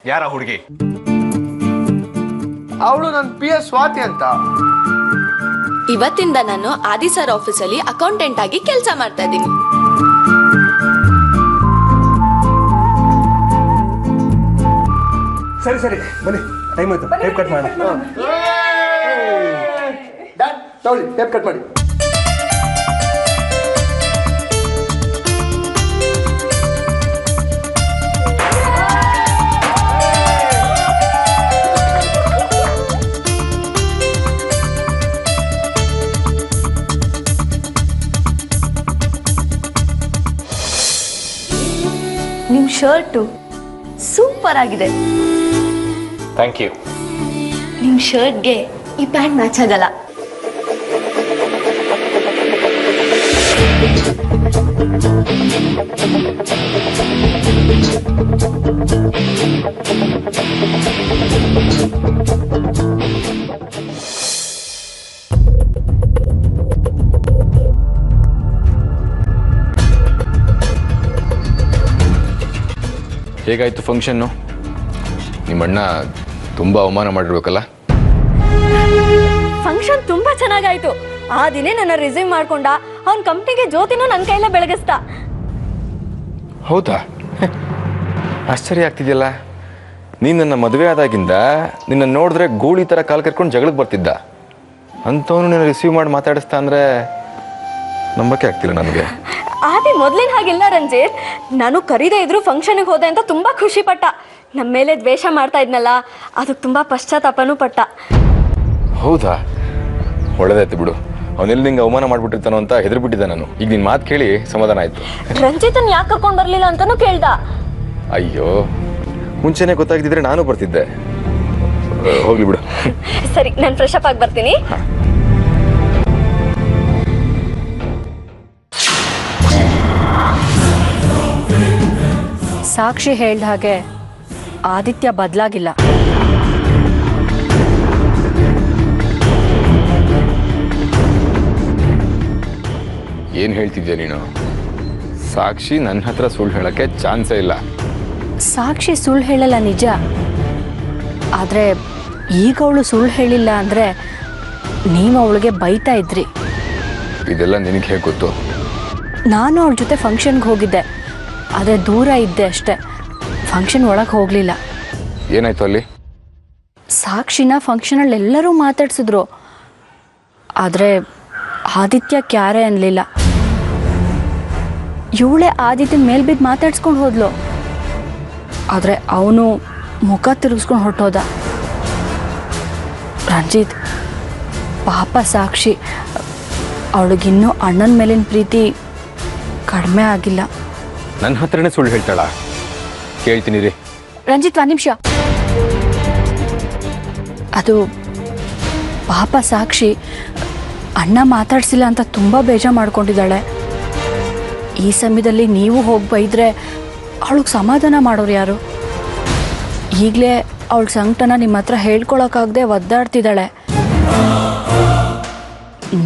ಯಾರ ಹುಡುಗಿ? ಅವಳು ನನ್ನ PS ಸ್ವಾತಿ ಅಂತ. ಇವತ್ತಿಂದ ನಾನು ಆದಿ ಸರ್ ಆಫೀಸಲ್ಲಿ ಅಕೌಂಟೆಂಟ್ ಆಗಿ ಕೆಲಸ ಮಾಡ್ತಾ ಇದ್ದೀನಿ. ಸರಿ ಸರಿ ಬನ್ನಿ, ಟೈಮ್ ಆಯ್ತು, ಟೇಪ್ ಕಟ್ ಮಾಡೋಣ. ತಗೊಳ್ಳಿ, ಟೇಪ್ ಕಟ್ ಮಾಡಿ. ನಿಮ್ ಶರ್ಟು ಸೂಪರ್ ಆಗಿದೆ. Thank you. ನಿಮ್ ಶರ್ಟ್ಗೆ ಈ ಪ್ಯಾಂಟ್ ಮ್ಯಾಚ್ ಆಗಲ್ಲ. ಹೇಗಾಯ್ತು ಫಂಕ್ಷನ್ನು? ನಿಮ್ಮಣ್ಣ ತುಂಬ ಅವಮಾನ ಮಾಡಿರ್ಬೇಕಲ್ಲ? ಫಂಕ್ಷನ್ ತುಂಬಾ ಚೆನ್ನಾಗಾಯ್ತು. ಆ ದಿನೇ ನನ್ನ ರಿಸೀವ್ ಮಾಡ್ಕೊಂಡ. ಅವನ ಕಂಪ್ನಿಗೆ ಜ್ಯೋತಿನೂ ನನ್ನ ಕೈಲೇ ಬೆಳಗಿಸ್ತಾ. ಹೌದಾ? ಆಶ್ಚರ್ಯ ಆಗ್ತಿದೆಯಲ್ಲ. ನೀನು ನನ್ನ ಮದುವೆ ಆದಾಗಿಂದ ನಿನ್ನ ನೋಡಿದ್ರೆ ಗೂಳಿ ಥರ ಕಾಲು ಕರ್ಕೊಂಡು ಜಗಳಕ್ಕೆ ಬರ್ತಿದ್ದ. ಅಂಥವನು ನಿನ್ನ ರಿಸೀವ್ ಮಾಡಿ ಮಾತಾಡಿಸ್ತಾ ಅಂದರೆ ನಂಬಕ್ಕೆ ಆಗ್ತಿಲ್ಲ ನನಗೆ. ಆದಿ ಮೊದ್ಲಿನ ಹಾಗಿಲ್ಲ ರಂಜಿತ್. ನಾನು ಕರೀದೇ ಇದ್ರು ಫಂಕ್ಷನ್ಗೆ ಹೋದೆ ಅಂತ ತುಂಬಾ ಖುಷಿ ಪಟ್ಟ. ನಮ್ಮ ಮೇಲೆ ದ್ವೇಷ ಮಾಡ್ತಾ ಇದ್ನಲ್ಲ, ಅದಕ್ಕೆ ತುಂಬಾ ಪಶ್ಚಾತ್ತಾಪನೂ ಪಟ್ಟ. ಹೌದಾ? ಒಳ್ಳೇದಾಯ್ತು ಬಿಡು. ಅವನೆಲ್ಲಿ ನಿಂಗೆ ಅವಮಾನ ಮಾಡಿಬಿಟ್ಟಿರ್ತಾನೋ ಅಂತ ಹೆದರ್ಬಿಟ್ಟಿದ್ದೆ ನಾನು. ಈಗ ನಿನ್ನ ಮಾತು ಕೇಳಿ ಸಮಾಧಾನ ಆಯಿತು. ರಂಜಿತನ್ ಯಾಕೆ ಕರ್ಕೊಂಡು ಬರಲಿಲ್ಲ ಅಂತಾನೂ ಕೇಳ್ದ. ಅಯ್ಯೋ, ಮುಂಚೆನೇ ಗೊತ್ತಾಗ್ತಿದ್ರೆ ನಾನು ಬರ್ತಿದ್ದೆ. ಹೋಗ್ಲಿ ಬಿಡು. ಸರಿ, ನಾನು ಫ್ರೆಶ್ ಅಪ್ ಆಗಿ ಬರ್ತೀನಿ. ಸಾಕ್ಷಿ ಹೇಳ್ದ ಹಾಗೆ ಆದಿತ್ಯ ಬದಲಾಗಿಲ್ಲ. ಏನು ಹೇಳ್ತಿದ್ಯಾ ನೀನು? ಸಾಕ್ಷಿ ನನ್ನ ಹತ್ರ ಸುಳ್ಳು ಹೇಳೋಕ್ಕೆ ಚಾನ್ಸೇ ಇಲ್ಲ. ಸಾಕ್ಷಿ ಸುಳ್ಳು ಹೇಳಲ್ಲ ನಿಜ. ಆದರೆ ಈಗ ಅವಳು ಸುಳ್ಳು ಹೇಳಿಲ್ಲ ಅಂದರೆ ನೀವು ಅವಳಿಗೆ ಬೈತಾ ಇದ್ರಿ. ಇದೆಲ್ಲ ನಿನಗೆ ಹೇಗೆ ಗೊತ್ತು? ನಾನು ಅವಳ ಜೊತೆ ಫಂಕ್ಷನ್ಗೆ ಹೋಗಿದ್ದೆ. ಆದರೆ ದೂರ ಇದ್ದೆ ಅಷ್ಟೆ. ಫಂಕ್ಷನ್ ಒಳಗೆ ಹೋಗಲಿಲ್ಲ. ಏನಾಯ್ತು ಅಲ್ಲಿ? ಸಾಕ್ಷಿನ ಫಂಕ್ಷನಲ್ಲಿ ಎಲ್ಲರೂ ಮಾತಾಡ್ಸಿದ್ರು. ಆದರೆ ಆದಿತ್ಯ ಕ್ಯಾರೆ ಅನ್ನಲಿಲ್ಲ. ಇವಳೇ ಆದಿತ್ಯನ ಮೇಲೆ ಬಿದ್ದು ಮಾತಾಡ್ಸ್ಕೊಂಡು ಹೋದ್ಲು. ಆದರೆ ಅವನು ಮುಖ ತಿರುಗಿಸ್ಕೊಂಡು ಹೊರಟೋದ. ರಂಜಿತ್, ಪಾಪ ಸಾಕ್ಷಿ. ಅವಳಿಗಿನ್ನೂ ಅಣ್ಣನ ಮೇಲಿನ ಪ್ರೀತಿ ಕಡಿಮೆ ಆಗಿಲ್ಲ. ನನ್ನ ಹತ್ರನೇ ಸುಳ್ಳು ಹೇಳ್ತಾಳ? ಕೇಳ್ತೀನಿ ರೀ. ರಂಜಿತ್, ಒಂದು ನಿಮಿಷ. ಅದು ಪಾಪ ಸಾಕ್ಷಿ ಅಣ್ಣ ಮಾತಾಡ್ಸಿಲ್ಲ ಅಂತ ತುಂಬ ಬೇಜಾರು ಮಾಡ್ಕೊಂಡಿದ್ದಾಳೆ. ಈ ಸಮಯದಲ್ಲಿ ನೀವು ಹೋಗಿ ಬೈದ್ರೆ ಅವಳಿಗೆ ಸಮಾಧಾನ ಮಾಡೋರು ಯಾರು? ಈಗಲೇ ಅವಳ ಸಂಕಟನ ನಿಮ್ಮ ಹತ್ರ ಹೇಳ್ಕೊಳಕ್ಕಾಗದೆ ಒದ್ದಾಡ್ತಿದ್ದಾಳೆ.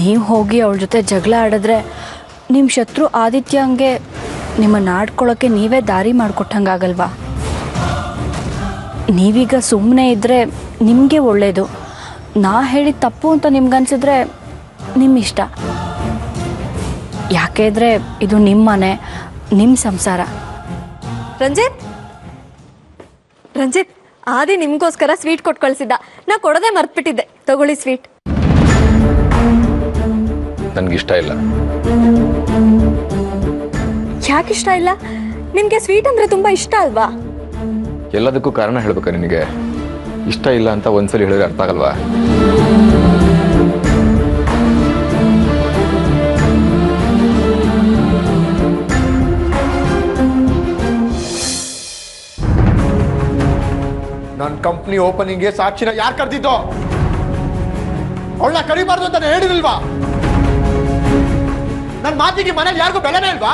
ನೀವು ಹೋಗಿ ಅವಳ ಜೊತೆ ಜಗಳ ಆಡಿದ್ರೆ ನಿಮ್ಮ ಶತ್ರು ಆದಿತ್ಯಂಗೆ ನಿಮ್ಮನ್ನು ಆಡ್ಕೊಳ್ಳೋಕ್ಕೆ ನೀವೇ ದಾರಿ ಮಾಡಿಕೊಟ್ಟಂಗಾಗಲ್ವಾ? ನೀವೀಗ ಸುಮ್ಮನೆ ಇದ್ದರೆ ನಿಮಗೆ ಒಳ್ಳೆಯದು. ನಾ ಹೇಳಿದ ತಪ್ಪು ಅಂತ ನಿಮ್ಗನ್ಸಿದ್ರೆ ನಿಮ್ಮ ಇಷ್ಟ. ಯಾಕೆಂದರೆ ಇದು ನಿಮ್ಮ ಮನೆ, ನಿಮ್ಮ ಸಂಸಾರ. ರಂಜಿತ್, ರಂಜಿತ್, ಆದಿ ನಿಮಗೋಸ್ಕರ ಸ್ವೀಟ್ ಕೊಟ್ಟು ಕಳಿಸಿದ್ದ. ನಾ ಕೊಡೋದೇ ಮರ್ತ್ಬಿಟ್ಟಿದ್ದೆ. ತಗೊಳ್ಳಿ ಸ್ವೀಟ್. ರಂಜಿತ್ ನನಗೆ ಇಷ್ಟ ಇಲ್ಲ. ಯಾಕೆ ಇಷ್ಟ ಇಲ್ಲ? ನಿಮಗೆ ಸ್ವೀಟ್ ಅಂದರೆ ತುಂಬ ಇಷ್ಟ ಅಲ್ವಾ? ಎಲ್ಲದಕ್ಕೂ ಕಾರಣ ಹೇಳ್ಬೇಕಾ ನಿನಗೆ? ಇಷ್ಟ ಇಲ್ಲ ಅಂತ ಒಂದ್ಸಲಿ ಹೇಳಿದ್ರೆ ಅರ್ಥ ಆಗಲ್ವಾ? ನನ್ನ ಕಂಪ್ನಿ ಓಪನಿಂಗ್ಗೆ ಸಾಕ್ಷಿನ ಯಾರು ಕರೆದಿದ್ದೋ? ಅವಳನ್ನ ಕರಿಬಾರ್ದು ಅಂತ ಹೇಳಿರಲ್ವಾ? ನನ್ನ ಮಾತಿಗೆ ಮನೇಲಿ ಯಾರಿಗೂ ಬೆಲೆನೇ ಇಲ್ವಾ?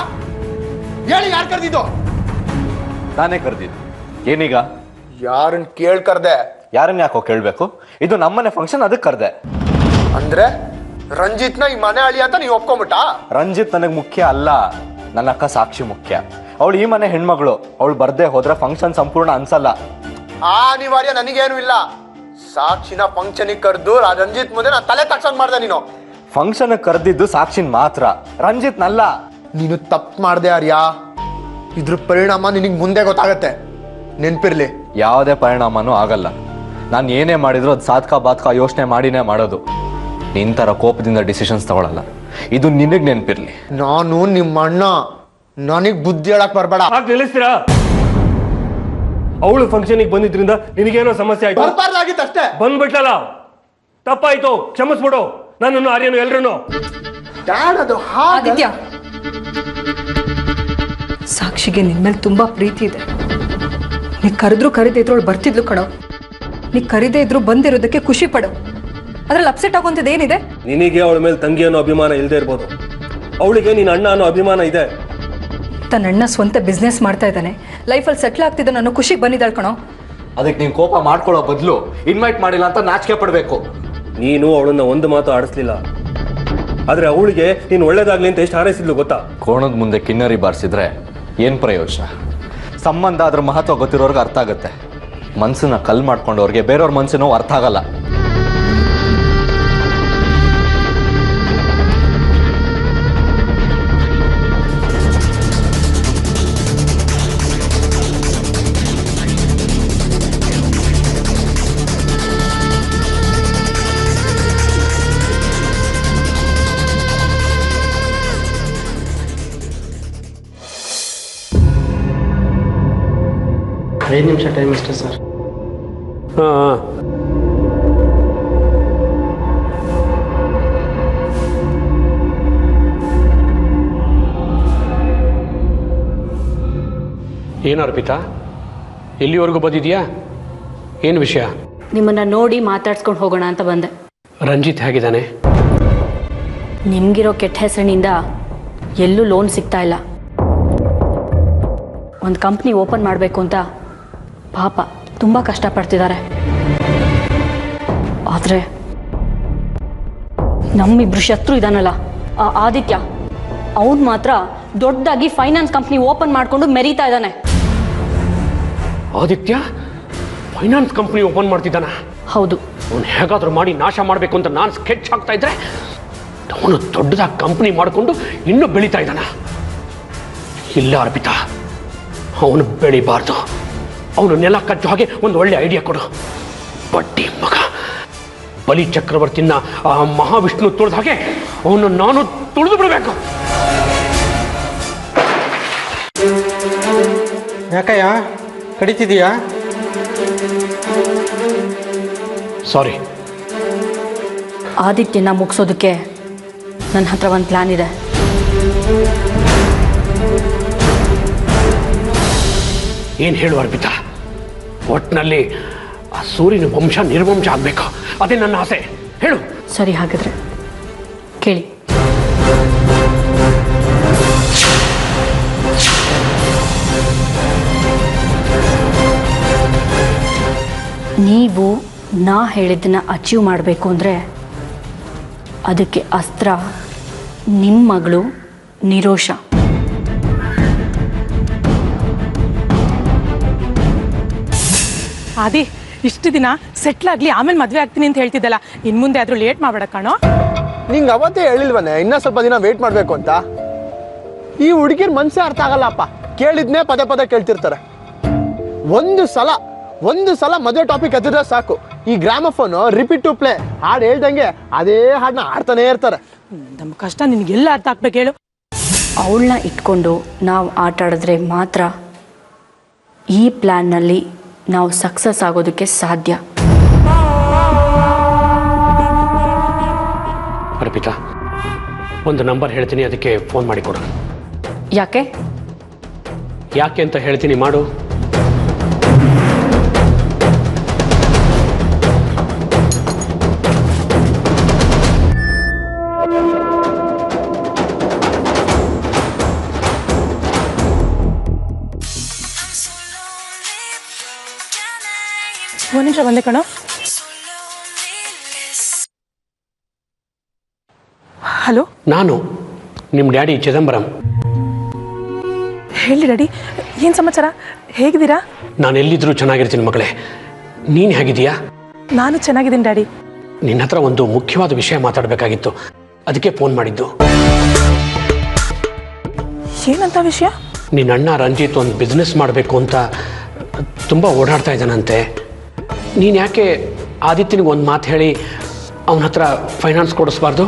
ಹೇಳಿ ಯಾರು ಕರೆದಿದ್ದೋ? ನಾನೇ ಕರೆದಿದ್ದು. ಏನೀಗ? ಯಾರನ್ನ ಕೇಳ್ ಕರ್ದೆ? ಯಾರನ್ನ ಯಾಕೋ ಕೇಳಬೇಕು? ಇದು ನಮ್ಮನೆ ಫಂಕ್ಷನ್, ಅದಕ್ಕೆ ಕರೆದೆ. ಅಂದ್ರೆ ರಂಜಿತ್ನ ಈ ಮನೆ ಅಳಿ ಅಂತ ನೀವು ಒಪ್ಕೊಂಬಿಟ್ಟ? ರಂಜಿತ್ ನನಗೆ ಮುಖ್ಯ ಅಲ್ಲ, ನನ್ನ ಅಕ್ಕ ಸಾಕ್ಷಿ ಮುಖ್ಯ. ಅವಳು ಈ ಮನೆ ಹೆಣ್ಮಗಳು. ಅವಳು ಬರ್ದೇ ಹೋದ್ರೆ ಫಂಕ್ಷನ್ ಸಂಪೂರ್ಣ ಅನ್ಸಲ್ಲ. ಆ ಅನಿವಾರ್ಯ ನನಗೇನು ಇಲ್ಲ. ಸಾಕ್ಷಿನ ಫಂಕ್ಷನಿಗೆ ಕರೆದು ರಂಜಿತ್ ಮುಂದೆ ನಾನು ತಲೆ ತಗ್ಸಂಗ್ ಮಾಡ್ದೆ. ನೀನು ಫಂಕ್ಷನ್ ಕರೆದಿದ್ದು ಸಾಕ್ಷಿನ್ ಮಾತ್ರ, ರಂಜಿತ್ನಲ್ಲ. ನೀನು ತಪ್ಪು ಮಾಡ್ದೆ ಆರ್ಯಾ. ಇದ್ರ ಪರಿಣಾಮ ನಿನಗೆ ಮುಂದೆ ಗೊತ್ತಾಗತ್ತೆ, ನೆನ್ಪಿರ್ಲಿ. ಯಾವುದೇ ಪರಿಣಾಮನೂ ಆಗಲ್ಲ. ನಾನು ಏನೇ ಮಾಡಿದ್ರು ಅದು ಸಾಧಕ ಬಾಧಕ ಯೋಚನೆ ಮಾಡಿನೇ ಮಾಡೋದು. ನಿನ್ ಥರ ಕೋಪದಿಂದ ಡಿಸಿಷನ್ಸ್ ತಗೊಳಲ್ಲ. ಇದು ನಿನಗೆ ನೆನಪಿರ್ಲಿ. ನಾನು ನಿಮ್ಮ ಅಣ್ಣ, ನನಗ್ ಬುದ್ಧಿ ಹೇಳಕ್ ಬರ್ಬೇಡ. ನಿಲ್ಲಿಸ್ತೀರಾ? ಅವಳು ಫಂಕ್ಷನಿಗೆ ಬಂದಿದ್ರಿಂದ ನಿನಗೇನೋ ಸಮಸ್ಯೆ ಆಯ್ತು? ಬರ್ಬಾರ್ದಾಗಿತ್ತು ಅಷ್ಟೇ. ಬಂದ್ಬಿಟ್ಟಲ್ಲ, ತಪ್ಪಾಯ್ತು, ಕ್ಷಮಿಸ್ಬಿಡು ನನ್ನನ್ನು ಆರ್ಯನು ಎಲ್ರು. ಆದಿತ್ಯ, ಸಾಕ್ಷಿಗೆ ನಿನ್ಮೇಲೆ ತುಂಬಾ ಪ್ರೀತಿ ಇದೆ. ನೀ ಕರೆದ್ರು ಕರೀದೇ ಇದ್ರು ಅವಳು ಬರ್ತಿದ್ಲು ಕಣೋ. ನೀ ಕರೀದೇ ಇದ್ರು ಬಂದಿರೋದಕ್ಕೆ ಖುಷಿ ಪಡು. ಅದ್ರಲ್ಲಿ ಅಪ್ಸೆಟ್ ಆಗೋಂಥದ್ದು ಏನಿದೆ? ನಿನಗೆ ಅವಳ ಮೇಲೆ ತಂಗಿ ಅನ್ನೋ ಅಭಿಮಾನ ಇಲ್ಲದೆ ಇರ್ಬೋದು, ಅವಳಿಗೆ ನಿನ್ನ ಅಣ್ಣ ಅನ್ನೋ ಅಭಿಮಾನ ಇದೆ. ತನ್ನ ಅಣ್ಣ ಸ್ವಂತ ಬಿಸ್ನೆಸ್ ಮಾಡ್ತಾ ಇದ್ದಾನೆ, ಲೈಫಲ್ಲಿ ಸೆಟ್ಲ್ ಆಗ್ತಿದ್ದ ನಾನು ಖುಷಿಗೆ ಬಂದಿದ್ದಾಳೆ ಕಣೋ. ಅದಕ್ಕೆ ನೀನು ಕೋಪ ಮಾಡ್ಕೊಳ್ಳೋ ಬದಲು ಇನ್ವೈಟ್ ಮಾಡಿಲ್ಲ ಅಂತ ನಾಚಿಕೆ ಪಡಬೇಕು. ನೀನು ಅವಳನ್ನ ಒಂದು ಮಾತು ಆಡಿಸ್ಲಿಲ್ಲ, ಆದ್ರೆ ಅವಳಿಗೆ ನೀನು ಒಳ್ಳೇದಾಗ್ಲಿ ಅಂತ ಎಷ್ಟು ಹಾರೈಸಿದ್ಲು ಗೊತ್ತಾ? ಕೋಣದ ಮುಂದೆ ಕಿನ್ನರಿ ಬಾರಿಸಿದ್ರೆ ಏನ್ ಪ್ರಯೋಜನ? ಸಂಬಂಧ ಅದ್ರ ಮಹತ್ವ ಗೊತ್ತಿರೋರ್ಗೆ ಅರ್ಥ ಆಗುತ್ತೆ. ಮನ್ಸನ್ನ ಕಲ್ ಮಾಡ್ಕೊಂಡವ್ರಿಗೆ ಬೇರೆಯವ್ರ ಮನ್ಸಿನೋ ಅರ್ಥ ಆಗಲ್ಲ. ಐದು ನಿಮಿಷ ಟೈಮ್ ಅಷ್ಟೇ ಸರ್. ಹಾಂ, ಏನು ಅರ್ಪಿತಾ, ಎಲ್ಲಿವರೆಗೂ ಬಂದಿದ್ಯಾ? ಏನು ವಿಷಯ? ನಿಮ್ಮನ್ನ ನೋಡಿ ಮಾತಾಡ್ಸ್ಕೊಂಡು ಹೋಗೋಣ ಅಂತ ಬಂದೆ. ರಂಜಿತ್ ಹೇಗಿದ್ದಾನೆ? ನಿಮ್ಗಿರೋ ಕೆಟ್ಟ ಹೆಸರಿನಿಂದ ಎಲ್ಲೂ ಲೋನ್ ಸಿಗ್ತಾ ಇಲ್ಲ. ಒಂದು ಕಂಪ್ನಿ ಓಪನ್ ಮಾಡಬೇಕು ಅಂತ ಪಾಪ ತುಂಬ ಕಷ್ಟಪಡ್ತಿದ್ದಾರೆ. ಆದರೆ ನಮ್ಮಿಬ್ರು ಶತ್ರು ಇದಾನಲ್ಲ ಆ ಆದಿತ್ಯ, ಅವನು ಮಾತ್ರ ದೊಡ್ಡದಾಗಿ ಫೈನಾನ್ಸ್ ಕಂಪ್ನಿ ಓಪನ್ ಮಾಡಿಕೊಂಡು ಮೆರೀತಾ ಇದ್ದಾನೆ. ಆದಿತ್ಯ ಫೈನಾನ್ಸ್ ಕಂಪ್ನಿ ಓಪನ್ ಮಾಡ್ತಿದ್ದಾನ? ಹೌದು. ಅವನು ಹೇಗಾದ್ರೂ ಮಾಡಿ ನಾಶ ಮಾಡಬೇಕು ಅಂತ ನಾನು ಸ್ಕೆಚ್ ಹಾಕ್ತಾ ಇದ್ರೆ ಅವನು ದೊಡ್ಡದಾಗಿ ಕಂಪ್ನಿ ಮಾಡಿಕೊಂಡು ಇನ್ನೂ ಬೆಳೀತಾ ಇದ್ದಾನ. ಇಲ್ಲ ಅರ್ಪಿತಾ, ಅವನು ಬೆಳಿಬಾರ್ದು. ಅವನು ನೆಲ ಕಚ್ಚೋ ಹಾಗೆ ಒಂದು ಒಳ್ಳೆ ಐಡಿಯಾ ಕೊಡು. ಬಡ್ಡಿ ಮಗ, ಬಲಿ ಚಕ್ರವರ್ತಿನ ಆ ಮಹಾವಿಷ್ಣು ತುಳಿದ ಹಾಗೆ ಅವನು ನಾನು ತುಳಿದು ಬಿಡಬೇಕು. ಯಾಕಯ್ಯ ಕಡಿತಿದೀಯಾ? ಸಾರಿ. ಆದಿತ್ಯನ ಮುಗಿಸೋದಕ್ಕೆ ನನ್ನ ಹತ್ರ ಒಂದು ಪ್ಲಾನ್ ಇದೆ. ಏನು ಹೇಳು ಅರ್ಪಿತಾ? ಒಟ್ಟಿನಲ್ಲಿ ಆ ಸೂರ್ಯನ ವಂಶ ನಿರ್ವಂಶ ಆಗಬೇಕು, ಅದೇ ನನ್ನ ಆಸೆ. ಹೇಳು. ಸರಿ, ಹಾಗಿದ್ರೆ ಕೇಳಿ. ನೀವು ನಾ ಹೇಳಿದ್ದನ್ನ ಅಚೀವ್ ಮಾಡಬೇಕು ಅಂದರೆ ಅದಕ್ಕೆ ಅಸ್ತ್ರ ನಿಮ್ಮ ಮಗಳು ನಿರೋಷ. ಆದಿ, ಇಷ್ಟು ದಿನ ಸೆಟ್ಲ್ ಆಗಲಿ ಆಮೇಲೆ ಮದುವೆ ಆಗ್ತೀನಿ ಅಂತ ಹೇಳ್ತಿದ್ದಲ್ಲ, ಇನ್ನು ಮುಂದೆ ಆದರೂ ಲೇಟ್ ಮಾಡಬೇಡ ಕಣೋ. ನಿಂಗೆ ಅವತ್ತೇ ಹೇಳಿಲ್ವನೆ ಇನ್ನೂ ಸ್ವಲ್ಪ ದಿನ ವೇಟ್ ಮಾಡಬೇಕು ಅಂತ? ಈ ಹುಡುಗಿರ್ ಮನ್ಸೇ ಅರ್ಥ ಆಗಲ್ಲಪ್ಪ. ಕೇಳಿದ್ನೇ ಪದೇ ಪದೇ ಕೇಳ್ತಿರ್ತಾರೆ. ಒಂದು ಸಲ ಮದುವೆ ಟಾಪಿಕ್ ಎತ್ತಿದ್ರೆ ಸಾಕು, ಈ ಗ್ರಾಮಫೋನು ರಿಪೀಟ್ ಟು ಪ್ಲೇ ಹಾಡು ಹೇಳ್ದಂಗೆ ಅದೇ ಹಾಡನ್ನ ಆಡ್ತಾನೆ ಇರ್ತಾರೆ. ನಮ್ಮ ಕಷ್ಟ ನಿನಗೆಲ್ಲ ಅರ್ಥ ಆಗ್ಬೇಕು ಹೇಳು. ಅವಳನ್ನ ಇಟ್ಕೊಂಡು ನಾವು ಆಟ ಆಡಿದ್ರೆ ಮಾತ್ರ ಈ ಪ್ಲ್ಯಾನ್ನಲ್ಲಿ ನಾವು ಸಕ್ಸಸ್ ಆಗೋದಕ್ಕೆ ಸಾಧ್ಯ. ಅರ್ಪಿತಾ, ಒಂದು ನಂಬರ್ ಹೇಳ್ತೀನಿ, ಅದಕ್ಕೆ ಫೋನ್ ಮಾಡಿ ಕೊಡು. ಯಾಕೆ? ಯಾಕೆ ಅಂತ ಹೇಳ್ತೀನಿ, ಮಾಡು. ಒಂದು ನಿಮಿಷ ಬಂದೆ ಕಣೋ. ಹಲೋ, ನಾನು ನಿಮ್ಮ ಡ್ಯಾಡಿ ಚಿದಂಬರಂ. ಹೇಳಿ ಡ್ಯಾಡಿ, ಏನು ಸಮಾಚಾರ? ಹೇಗಿದ್ದೀರಾ? ನಾನು ಎಲ್ಲಿದ್ದರೂ ಚೆನ್ನಾಗಿರ್ತೀನಿ ಮಗಳೇ. ನೀನು ಹೇಗಿದೀಯಾ? ನಾನು ಚೆನ್ನಾಗಿದ್ದೀನಿ ಡ್ಯಾಡಿ. ನಿನ್ನ ಹತ್ರ ಒಂದು ಮುಖ್ಯವಾದ ವಿಷಯ ಮಾತಾಡಬೇಕಾಗಿತ್ತು, ಅದಕ್ಕೆ ಫೋನ್ ಮಾಡಿದ್ದು. ಏನಂತ ವಿಷಯ? ನಿನ್ನ ಅಣ್ಣ ರಂಜಿತ್ ಒಂದು ಬಿಸ್ನೆಸ್ ಮಾಡಬೇಕು ಅಂತ ತುಂಬ ಓಡಾಡ್ತಾ ಇದ್ದಾನಂತೆ. ನೀನು ಯಾಕೆ ಆದಿತ್ಯನಿಗೆ ಒಂದು ಮಾತು ಹೇಳಿ ಅವನ ಹತ್ರ ಫೈನಾನ್ಸ್ ಕೊಡಿಸ್ಬಾರ್ದು?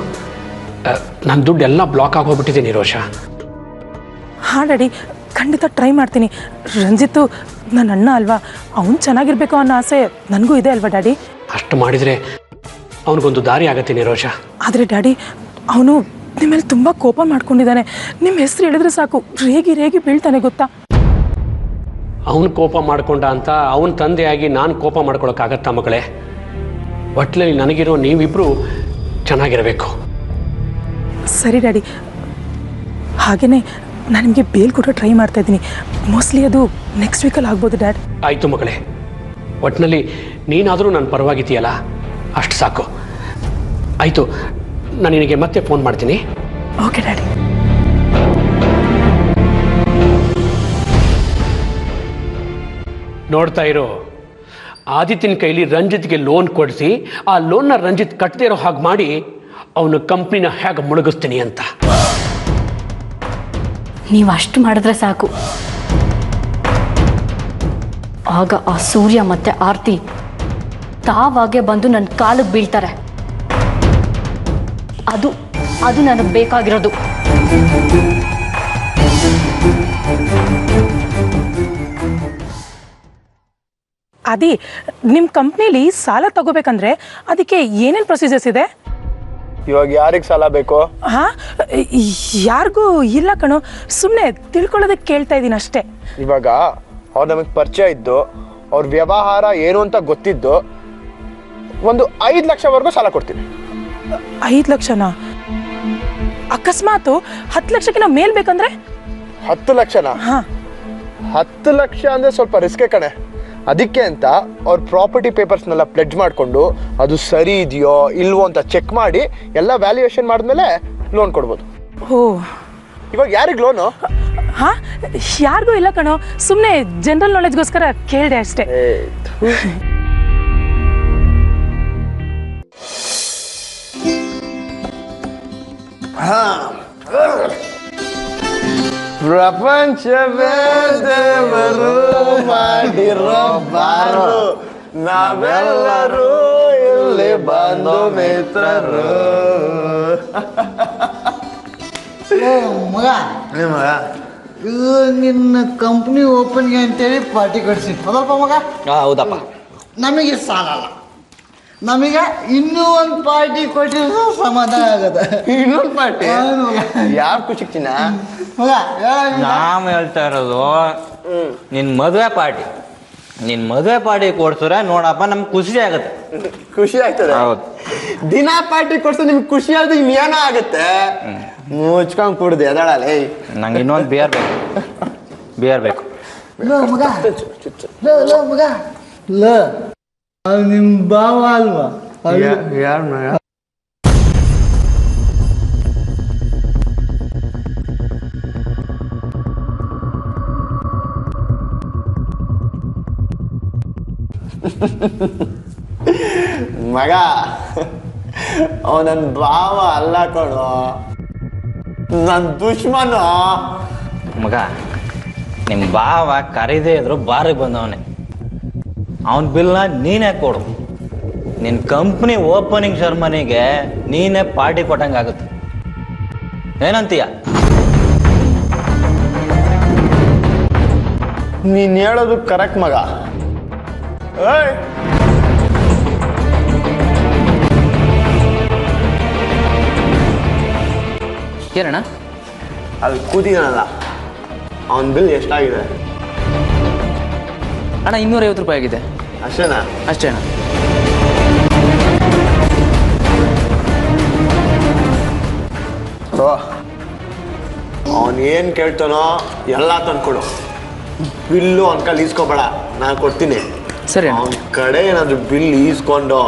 ನನ್ನ ದುಡ್ಡು ಎಲ್ಲ ಬ್ಲಾಕ್ ಆಗೋಗ್ಬಿಟ್ಟಿದ್ದೀನಿ ರೋಷ. ಹಾಂ ಡ್ಯಾಡಿ, ಖಂಡಿತ ಟ್ರೈ ಮಾಡ್ತೀನಿ. ರಂಜಿತ್ತು ನನ್ನ ಅಣ್ಣ ಅಲ್ವಾ, ಅವನು ಚೆನ್ನಾಗಿರ್ಬೇಕು ಅನ್ನೋ ಆಸೆ ನನಗೂ ಇದೆ ಅಲ್ವಾ ಡ್ಯಾಡಿ? ಅಷ್ಟು ಮಾಡಿದರೆ ಅವನಿಗೊಂದು ದಾರಿ ಆಗತ್ತೆ ನಿರೋಷ. ಆದರೆ ಡ್ಯಾಡಿ, ಅವನು ನಿಮ್ಮ ಮೇಲೆ ತುಂಬ ಕೋಪ ಮಾಡ್ಕೊಂಡಿದ್ದಾನೆ. ನಿಮ್ಮ ಹೆಸರು ಹೇಳಿದ್ರೆ ಸಾಕು ರೇಗಿ ರೇಗಿ ಬೀಳ್ತಾನೆ ಗೊತ್ತಾ? ಅವನು ಕೋಪ ಮಾಡ್ಕೊಂಡ ಅಂತ ಅವನ ತಂದೆಯಾಗಿ ನಾನು ಕೋಪ ಮಾಡ್ಕೊಳಕ್ಕಾಗತ್ತಾ ಮಗಳೇ? ಒಟ್ಲಲ್ಲಿ ನನಗಿರೋ ನೀವಿಬ್ಬರು ಚೆನ್ನಾಗಿರಬೇಕು. ಸರಿ ಡ್ಯಾಡಿ, ಹಾಗೆಯೇ ನಾನು ನಿಮಗೆ ಬೇಲ್ ಕೂಡ ಟ್ರೈ ಮಾಡ್ತಾ ಇದ್ದೀನಿ. ಮೋಸ್ಟ್ಲಿ ಅದು ನೆಕ್ಸ್ಟ್ ವೀಕಲ್ಲಿ ಆಗ್ಬೋದು ಡ್ಯಾಡ್. ಆಯಿತು ಮಗಳೇ, ಒಟ್ಟಿನಲ್ಲಿ ನೀನಾದರೂ ನನ್ನ ಪರವಾಗಿದೆಯಲ್ಲ, ಅಷ್ಟು ಸಾಕು. ಆಯಿತು, ನಾನು ನಿನಗೆ ಮತ್ತೆ ಫೋನ್ ಮಾಡ್ತೀನಿ. Okay daddy. ನೋಡ್ತಾ ಇರೋ, ಆದಿತ್ಯನ ಕೈಲಿ ರಂಜಿತ್ಗೆ ಲೋನ್ ಕೊಡಿಸಿ ಆ ಲೋನ್ನ ರಂಜಿತ್ ಕಟ್ಟದೇ ಇರೋ ಹಾಗೆ ಮಾಡಿ ಅವನ ಕಂಪ್ನಿನ ಹೇಗೆ ಮುಳುಗಿಸ್ತೀನಿ ಅಂತ. ನೀವು ಅಷ್ಟು ಮಾಡಿದ್ರೆ ಸಾಕು. ಆಗ ಆ ಸೂರ್ಯ ಮತ್ತೆ ಆರ್ತಿ ತಾವಾಗೆ ಬಂದು ನನ್ನ ಕಾಲಿಗೆ ಬೀಳ್ತಾರೆ. ಅದು ನನಗೆ ಬೇಕಾಗಿರೋದು. ಅದಿ, ನಿಮ್ಮ ಕಂಪ್ನಿಲಿ ಸಾಲ ತಗೋಬೇಕಂದ್ರೆ ಅದಕ್ಕೆ ಏನೇನು ಪ್ರೊಸೀಜರ್ಸ್ ಇದೆ? ಇವಾಗ ಯಾರಿಗೆ ಸಾಲ ಬೇಕು? ಹಾಂ, ಯಾರಿಗೂ ಇಲ್ಲ ಕಣೋ, ಸುಮ್ಮನೆ ತಿಳ್ಕೊಳ್ಳೋದಕ್ಕೆ ಕೇಳ್ತಾ ಇದ್ದೀನಿ ಅಷ್ಟೇ. ಇವಾಗ ಅವ್ರು ನಮಗೆ ಪರಿಚಯ ಇದ್ದು, ಅವ್ರ ವ್ಯವಹಾರ ಏನು ಅಂತ ಗೊತ್ತಿದ್ದು, ಒಂದು 5 ಲಕ್ಷವರೆಗೂ ಸಾಲ ಕೊಡ್ತೀನಿ. 5 ಲಕ್ಷನಾ? ಅಕಸ್ಮಾತ್ 10 ಲಕ್ಷಕ್ಕಿಂತ ಮೇಲ್ ಬೇಕಂದ್ರೆ? 10 ಲಕ್ಷನಾ? ಹಾಂ, 10 ಲಕ್ಷ ಅಂದರೆ ಸ್ವಲ್ಪ ರಿಸ್ಕೆ ಕಣೆ. ಅದಕ್ಕೆ ಅಂತ ಅವ್ರ ಪ್ರಾಪರ್ಟಿ ಪೇಪರ್ಸ್ನೆಲ್ಲ ಪ್ಲೆಡ್ಜ್ ಮಾಡಿಕೊಂಡು ಅದು ಸರಿ ಇದೆಯೋ ಇಲ್ವೋ ಅಂತ ಚೆಕ್ ಮಾಡಿ ಎಲ್ಲ ವ್ಯಾಲ್ಯೂಯೇಷನ್ ಮಾಡಿದ್ಮೇಲೆ ಲೋನ್ ಕೊಡ್ಬೋದು. ಓ, ಇವಾಗ ಯಾರಿಗೆ ಲೋನು? ಹಾಂ, ಯಾರಿಗೂ ಇಲ್ಲ ಕಣೋ, ಸುಮ್ಮನೆ ಜನರಲ್ ನಾಲೆಜ್ಗೋಸ್ಕರ ಕೇಳಿದೆ ಅಷ್ಟೇ. ಪ್ರಪಂಚವೇ ದೇವರು ಮಾಡಿರೋ ಬಾರು, ನಾವೆಲ್ಲರೂ ಇಲ್ಲಿ ಬಂದು ಮಿತ್ರರು. ಮಗ ಇದು ನಿನ್ನ ಕಂಪ್ನಿ ಓಪನ್ಗೆ ಅಂತೇಳಿ ಪಾರ್ಟಿ ಕಟ್ಸಿ ಹೌದಪ್ಪ ಮಗ? ಹೌದಪ್ಪ. ನಮಗೆ ಸಾಲ ಅಲ್ಲ, ನಮಗೆ ಇನ್ನೂ ಒಂದು ಪಾರ್ಟಿ ಕೊಟ್ಟಿರೋ ಸಮಾಧಾನ ಆಗತ್ತೆ. ಇನ್ನೊಂದು ಪಾರ್ಟಿ? ಯಾವ ಖುಷಿ ಚಿನ್ನ ಮಗ? ನಾವ್ ಹೇಳ್ತಾ ಇರೋದು ನಿನ್ ಮದುವೆ ಪಾರ್ಟಿ. ನಿನ್ ಮದುವೆ ಪಾರ್ಟಿ ಕೊಡ್ಸಿದ್ರೆ ನೋಡಪ್ಪ ನಮ್ಗೆ ಖುಷಿ ಆಗತ್ತೆ. ಖುಷಿ ಆಗ್ತದೆ? ಹೌದು. ದಿನ ಪಾರ್ಟಿ ಕೊಡ್ಸ ನಿಮ್ಗೆ ಖುಷಿ ಆದ್ರೆ ಇನ್ನೇನೋ ಆಗತ್ತೆ. ಮುಚ್ಕೊಂಡ್ ಕುಡ್ದು ಎದಳಲ್ಲ. ನಂಗೆ ಇನ್ನೊಂದು ಬಿಯರ್ ಬೇಕು, ಬಿಯರ್ ಬೇಕು. ಲೋ ಮಗ, ಲೋ ಮಗ, ಲೋ ನಿಮ್ ಬಾವ ಅಲ್ವಾ? ಯಾರು ಮಗ? ಮಗ, ಅವ ನನ್ನ ಬಾವ ಅಲ್ಲ ಕಣೋ, ನನ್ನ ದುಶ್ಮನು. ಮಗ, ನಿಮ್ಮ ಬಾವ ಕರೀದೇ ಇದ್ರು ಬಾರಿಗೆ ಬಂದವನೇ. ಅವನ ಬಿಲ್ನ ನೀನೇ ಕೊಡು. ನಿನ್ನ ಕಂಪ್ನಿ ಓಪನಿಂಗ್ ಸೆರೆಮನಿಗೆ ನೀನೇ ಪಾರ್ಟಿ ಕೊಟ್ಟಂಗೆ ಆಗುತ್ತೆ. ಏನಂತೀಯ? ನೀನು ಹೇಳೋದು ಕರೆಕ್ಟ್ ಮಗ. ಏಯ್ ಏನಣ್ಣ? ಅಲ್ಲಿ ಕೂತಿದ್ದಾನಲ್ಲ ಅವನ ಬಿಲ್ ಎಷ್ಟಾಗಿದೆ? ಅಣ್ಣ 250 ರೂಪಾಯಿ ಆಗಿದೆ. ಅಷ್ಟೇನಾ? ಅಷ್ಟೇ ಅಣ್ಣ. ಅವನು ಏನು ಕೇಳ್ತಾನೋ ಎಲ್ಲ ತಂದ್ಕೊಡು. ಬಿಲ್ಲು ಅವನ ಕೈಲಿ ಈಸ್ಕೊಬೇಡ, ನಾನು ಕೊಡ್ತೀನಿ. ಸರಿ. ಅವನ ಕಡೆ ಏನಾದ್ರು ಬಿಲ್ ಈಸ್ಕೊಂಡು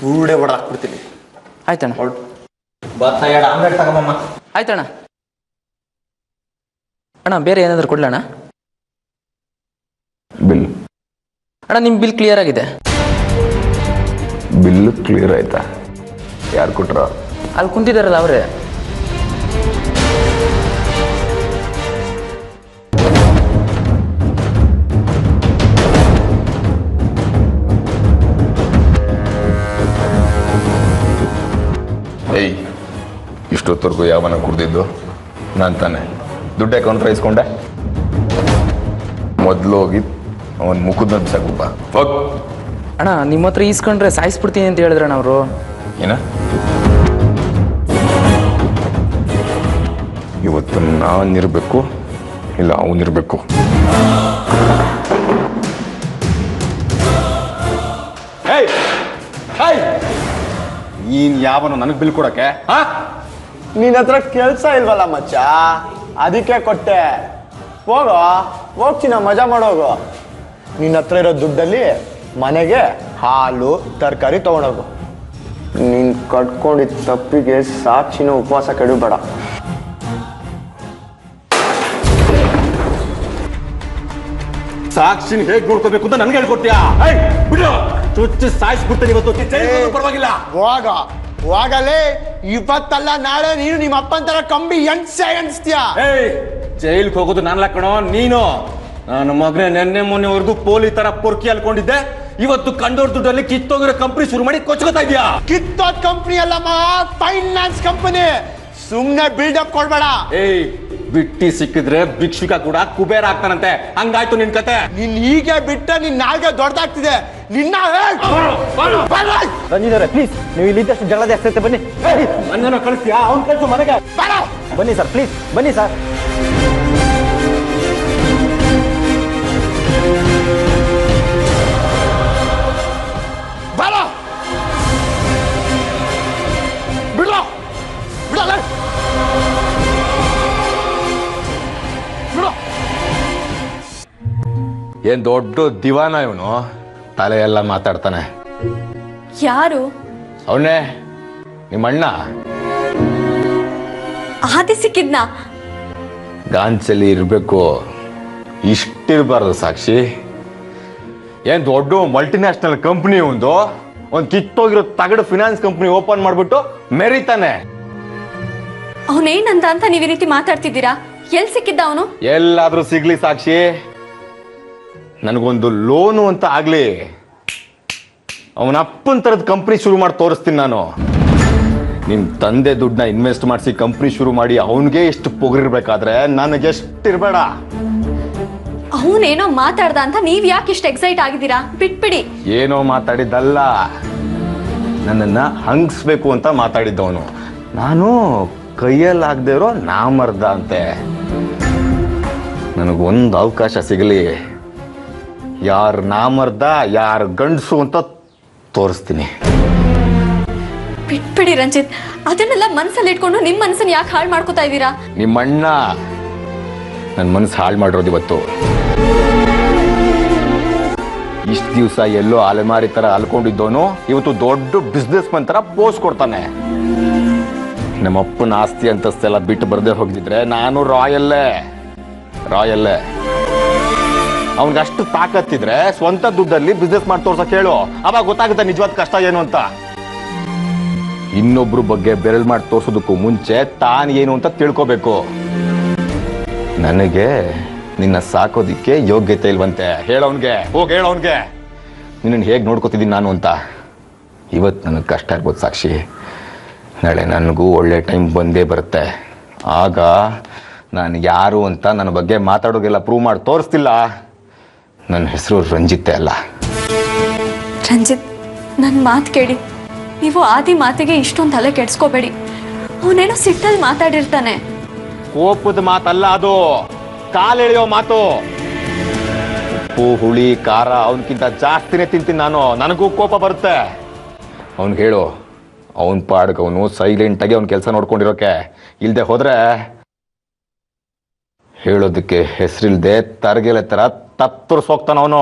ಬೂಡೆ ಬಡ ಹಾಕ್ಬಿಡ್ತೀನಿ. ಆಯ್ತಣ್ಣ. ಆಮ್ಲೆಟ್ ತಗೊಂಬಮ್ಮ. ಆಯ್ತಣ್ಣ. ಅಣ್ಣ ಬೇರೆ ಏನಾದರೂ ಕೊಡ್ಲಣ್ಣ? ಬಿಲ್ ಅಣ್ಣ ನಿಮ್ಮ ಬಿಲ್ ಕ್ಲಿಯರ್ ಆಗಿದೆ. ಬಿಲ್ ಕ್ಲಿಯರ್ ಆಯ್ತಾ? ಯಾರು ಕೊಟ್ರ? ಅಲ್ಲಿ ಕುಂತಿದ್ದಾರಲ್ಲ ಅವರೇ. ಏಯ್, ಇಷ್ಟೊತ್ತವರೆಗೂ ಯಾವನ ಕುಡ್ದಿದ್ದು ನಾನು ತಾನೆ. ದುಡ್ಡು ಅಕೌಂಟ್ ಇಸ್ಕೊಂಡೆ. ಮೊದಲು ಹೋಗಿ ಅವನ ಮುಖದ ಸಾಕುಪ್ಪ. ಹೋಗ್. ಅಣ್ಣ ನಿಮ್ಮ ಹತ್ರ ಈಸ್ಕೊಂಡ್ರೆ ಸಾಯಿಸ್ಬಿಡ್ತೀನಿ ಅಂತ ಹೇಳಿದ್ರಣ್ಣ ಅವರು. ಏನ? ಇವತ್ತು ನಾನಿರ್ಬೇಕು ಇಲ್ಲ ಅವನಿರ್ಬೇಕು. ನೀನ್ ಯಾವನು ನನಗೆ ಬಿಲ್ ಕೊಡಕ್ಕೆ? ನಿನ್ನ ಹತ್ರ ಕೆಲಸ ಇಲ್ವಲ್ಲ ಮಚ್ಚ, ಅದಕ್ಕೆ ಕೊಟ್ಟೆ. ಹೋಗ್ತೀನಿ, ಮಜಾ ಮಾಡೋಗು. ನಿನ್ನ ಹತ್ರ ಇರೋ ದುಡ್ಡಲ್ಲಿ ಮನೆಗೆ ಹಾಲು ತರಕಾರಿ ತಗೊಂಡೋಗು. ನೀನ್ ಕಟ್ಕೊಂಡಿದ್ದ ತಪ್ಪಿಗೆ ಸಾಕ್ಷಿನ ಉಪವಾಸ ಕೆಡಬೇಡ. ಸಾಕ್ಷಿನ ಹೇಗೆ ನೋಡ್ಕೋಬೇಕು ಅಂತ ನನ್ಗೆ ಹೇಳ್ಕೊಡ್ತೀಯಾ? ಬಿಡು, ಚುಚ್ಚಿ ಸಾಯಿಸ್ಬಿಡ್ತೇನೆ ಇವತ್ತು. ಪರವಾಗಿಲ್ಲ, ಹೋಗಲೇ. ಇವತ್ತಲ್ಲ ನಾಳೆ ನೀನು ನಿಮ್ಮ ಅಪ್ಪನ ತರ ಕಂಬಿ ಎಣಿಸ್ತೀಯ. ಜೈಲ್ಗೆ ಹೋಗೋದು ನಾನ್ಲ ಕಣೋ ನೀನು. ನನ್ನ ಮಗನೇ ನೆನ್ನೆ ಮೊನ್ನೆವರೆಗೂ ಪೋಲಿ ತರ ಪೊರ್ಕಿ ಅಲ್ಕೊಂಡಿದ್ದೆ. ಇವತ್ತು ಕಂಡೋರ್ ದುಡ್ಡಲ್ಲಿ ಕಿತ್ತೋಗಿರೋ ಕಂಪ್ನಿ ಶುರು ಮಾಡಿ ಕೊಚ್ಕೋತಾ ಇದೀಯಾ? ಕಿತ್ತೋದ್ ಕಂಪ್ನಿ ಅಲ್ಲಮ್ಮ, ಫೈನಾನ್ಸ್ ಕಂಪನಿ. ಸುಮ್ನೆ ಬಿಲ್ಡಪ್ ಕೊಡ್ಬೇಡ. ಬಿಟ್ಟಿ ಸಿಕ್ಕಿದ್ರೆ ಭಿಕ್ಷುಕ ಕೂಡ ಕುಬೇರ ಆಗ್ತಾನಂತೆ. ಹಂಗಾಯ್ತು ನಿನ್ ಕತೆ. ನೀನ್ ಹೀಗೆ ಬಿಟ್ಟ ನಿನ್ ನಾಲ್ಗೆ ದೊಡ್ಡದಾಗ್ತಿದೆ. ನಿನ್ನ ರಂಜಿತ್ ಪ್ಲೀಸ್, ನೀವು ಇಲ್ಲಿದ್ದಷ್ಟು ಜಗಳ ಜಾಸ್ತಿ ಐತೆ, ಬನ್ನಿ. ನನ್ನ ಕಳಿಸ್ತೀಯಾ? ಅವ್ನ್ ಕಳ್ಸು ಮನೆಗೆ. ಬನ್ನಿ ಸರ್, ಪ್ಲೀಸ್ ಬನ್ನಿ ಸರ್. ಏನ್ ದೊಡ್ಡ ದಿವಾನ ಇವನು, ತಲೆ ಎಲ್ಲ ಮಾತಾಡ್ತಾನೆ. ಯಾರು? ಅವನೇ ನಿಮ್ಮ ಅಣ್ಣ. ಆದಿ ಸಿಕ್ಕಿದ್ನಾ? ಗಾಂಚಲಿ ಇರಬೇಕು, ಇಷ್ಟಿರಬಾರ್ದು ಸಾಕ್ಷಿ. ಏನ್ ದೊಡ್ಡ ಮಲ್ಟಿನ್ಯಾಷನಲ್ ಕಂಪ್ನಿ ಒಂದು ಕಿತ್ತೋಗಿರೋ ತಗಡು ಫಿನಾನ್ಸ್ ಕಂಪ್ನಿ ಓಪನ್ ಮಾಡ್ಬಿಟ್ಟು ಮೆರಿತಾನೆ. ಅವನೇನಂತ ಅಂತ ನೀವು ಈ ರೀತಿ ಮಾತಾಡ್ತಿದ್ದೀರಾ? ಎಲ್ಲಿ ಸಿಕ್ಕಿದ್ದ ಅವನು? ಎಲ್ಲಾದ್ರೂ ಸಿಗ್ಲಿ ಸಾಕ್ಷಿ, ನನಗೊಂದು ಲೋನು ಅಂತ ಆಗ್ಲಿ, ಅವನ ಅಪ್ಪನ ತರದ ಕಂಪ್ನಿ ಶುರು ಮಾಡಿ ತೋರಿಸ್ತೀನಿ ನಾನು. ನಿಮ್ ತಂದೆ ದುಡ್ಡನ್ನ ಇನ್ವೆಸ್ಟ್ ಮಾಡಿಸಿ ಕಂಪ್ನಿ ಶುರು ಮಾಡಿ ಅವನಿಗೆ ಎಷ್ಟು ಪೊಗರಿರ್ಬೇಕಾದ್ರೆ ನನಗೆ ಎಷ್ಟಿರ್ಬೇಡ. ಅವನೇನೋ ಮಾತಾಡ್ದ ಅಂತ ನೀವ್ ಯಾಕೆ ಇಷ್ಟು ಎಕ್ಸೈಟ್ ಆಗಿದ್ದೀರಾ? ಬಿಟ್ಬಿಡಿ. ಏನೋ ಮಾತಾಡಿದ್ದಲ್ಲ, ನನ್ನನ್ನ ಹಂಗಿಸ್ಬೇಕು ಅಂತ ಮಾತಾಡಿದ್ದವನು. ನಾನು ಕೈಯಲ್ಲಾಗದೆ ಇರೋ ನಾಮರ್ದ ಅಂತೆ. ನನಗೊಂದು ಅವಕಾಶ ಸಿಗಲಿ, ಯಾರು ನಾಮರ್ದ ಯಾರು ಗಂಡಸು ಅಂತ ತೋರಿಸ್ತೀನಿ. ಬಿಟ್ಬಿಡಿ ರಂಜಿತ್, ಅದನ್ನೆಲ್ಲ ಮನಸ್ಸಲ್ಲಿ ಇಟ್ಕೊಂಡು ನಿಮ್ ಮನಸ್ಸನ್ನ ಯಾಕೆ ಹಾಳು ಮಾಡ್ಕೋತಾ ಇದ್ದೀರಾ? ನಿಮ್ಮಣ್ಣ ನನ್ನ ಮನಸ್ಸು ಹಾಳು ಮಾಡಿರೋದು ಇವತ್ತು. ಇಷ್ಟು ದಿವಸ ಎಲ್ಲೋ ಅಲೆಮಾರಿ ತರ ಅಲ್ಕೊಂಡಿದ್ದವನು ಇವತ್ತು ದೊಡ್ಡ ಬಿಸ್ನೆಸ್ ಮನ್ ತರ ಪೋಸ್ ಕೊಡ್ತಾನೆ. ನಮ್ಮಪ್ಪನ ಆಸ್ತಿ ಅಂತಸ್ತೆಲ್ಲ ಬಿಟ್ಟು ಬರದೆ ಹೋಗಿದ್ರೆ ನಾನು ರಾಯಲ್ಲೇ. ಅವನಿಗೆ ಅಷ್ಟು ತಾಕತ್ತಿದ್ರೆ ಸ್ವಂತ ದುಡ್ಡಲ್ಲಿ ಬಿಸ್ನೆಸ್ ಮಾಡಿ ತೋರ್ಸಕ್ ಹೇಳು, ಅವಾಗ ಗೊತ್ತಾಗುತ್ತೆ ನಿಜವಾದ ಕಷ್ಟ ಏನು ಅಂತ. ಇನ್ನೊಬ್ರ ಬಗ್ಗೆ ಬೆರಳು ಮಾಡಿ ತೋರ್ಸೋದಕ್ಕೂ ಮುಂಚೆ ತಾನು ಏನು ಅಂತ ತಿಳ್ಕೋಬೇಕು. ನನಗೆ ನಿನ್ನ ಸಾಕೋದಿಕ್ಕೆ ಯೋಗ್ಯತೆ ಇಲ್ವಂತೆ. ಹೇಳೋನ್ಗೆ, ಹೇಳೋನ್ಗೆ ನಿನ್ನನ್ನು ಹೇಗೆ ನೋಡ್ಕೋತಿದ್ದೀನಿ ನಾನು ಅಂತ. ಇವತ್ತು ನನಗೆ ಕಷ್ಟ ಇರ್ಬೋದು ಸಾಕ್ಷಿ, ನಾಳೆ ನನಗೂ ಒಳ್ಳೆ ಟೈಮ್ ಬಂದೇ ಬರುತ್ತೆ. ಆಗ ನಾನು ಯಾರು ಅಂತ ನನ್ನ ಬಗ್ಗೆ ಮಾತಾಡೋಗೆಲ್ಲ ಪ್ರೂವ್ ಮಾಡಿ ತೋರಿಸ್ತಿಲ್ಲ. ನನ್ನ ಹೆಸರು ರಂಜಿತ್ತೆ ಅಲ್ಲ. ರಂಜಿತ್, ನನ್ನ ಮಾತು ಕೇಳಿ. ನೀವು ಆದಿ ಮಾತಿಗೆ ಇಷ್ಟೊಂದು ತಲೆ ಕೆಡ್ಸ್ಕೋಬೇಡಿ. ಅವನೇನೋ ಸಿಟ್ಟಲ್ಲಿ ಮಾತಾಡಿರ್ತಾನೆ. ಕೋಪದ ಮಾತಲ್ಲ ಅದು, ಕಾಲೆಳೆಯೋ ಮಾತು. ಉಪ್ಪು ಹುಳಿ ಖಾರ ಅವನಕ್ಕಿಂತ ಜಾಸ್ತಿನೇ ತಿಂತೀನಿ ನಾನು. ನನಗೂ ಕೋಪ ಬರುತ್ತೆ. ಅವ್ನಿಗೆ ಹೇಳು, ಅವನ ಪಾಡ್ಗೆ ಅವನು ಸೈಲೆಂಟಾಗಿ ಅವ್ನ ಕೆಲಸ ನೋಡ್ಕೊಂಡಿರೋಕೆ. ಇಲ್ಲದೆ ಹೋದ್ರೆ ಹೇಳೋದಕ್ಕೆ ಹೆಸರಿಲ್ದೆ ತರಗೆಲೆ ಥರ ತತ್ತರಿಸೋಗ್ತಾನ ಅವನು.